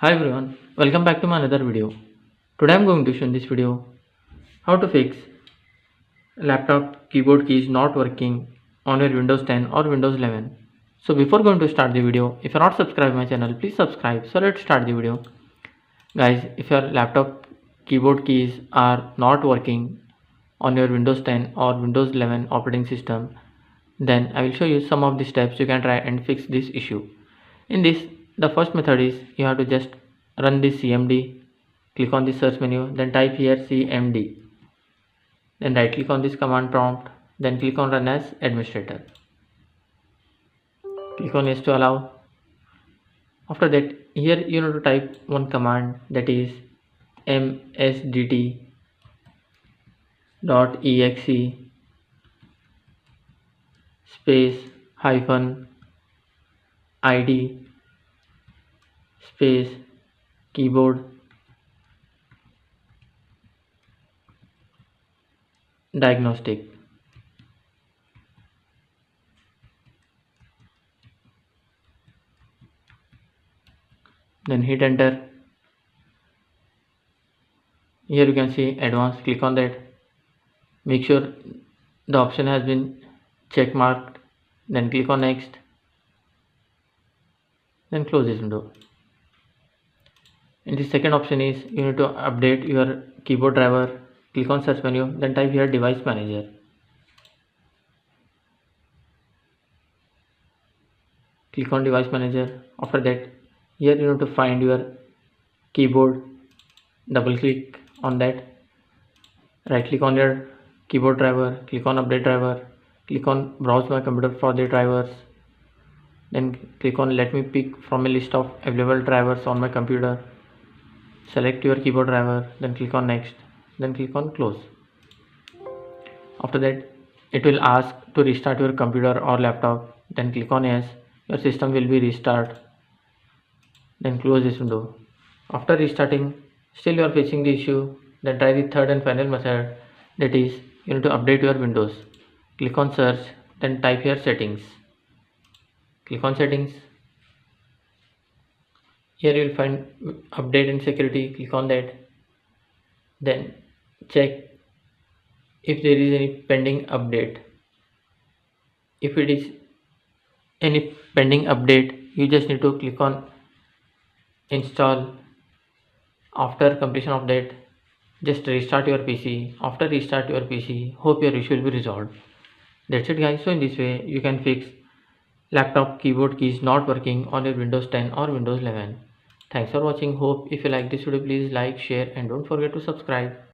Hi everyone, welcome back to my another video. Today I'm going to show in this video how to fix laptop keyboard keys not working on your Windows 10 or Windows 11. So before going to start the video, if you're not subscribed my channel, please subscribe. So let's start the video. Guys, if your laptop keyboard keys are not working on your Windows 10 or Windows 11 operating system, then I will show you some of the steps you can try and fix this issue. In this, the first method is you have to just run this cmd, click on the search menu, then type here cmd, then right click on this command prompt, then click on run as administrator, click on yes to allow. After that, here you need to type one command, that is msdt.exe space hyphen id space keyboard diagnostic. Then hit enter. Here you can see advanced, click on that, make sure the option has been check marked, then click on next, then close this window. And the second option is you need to update your keyboard driver, click on search menu, then type here device manager, click on device manager. After that, here you need to find your keyboard, double click on that, right click on your keyboard driver, click on update driver, click on browse my computer for the drivers, then click on let me pick from a list of available drivers on my computer, select your keyboard driver, then click on next, then click on close. After that, it will ask to restart your computer or laptop, then click on yes, your system will be restart, then close this window. After restarting, still you are facing the issue, then try the third and final method, that is you need to update your Windows. Click on search, then type here settings, click on settings. Here you will find update and security, click on that, then check if there is any pending update. If it is any pending update, you just need to click on install. After completion of that, just restart your PC. After restart your PC, hope your issue will be resolved. That's it guys. So in this way you can fix laptop keyboard keys not working on your Windows 10 or Windows 11. Thanks for watching. Hope if you like this video, please like, share and don't forget to subscribe.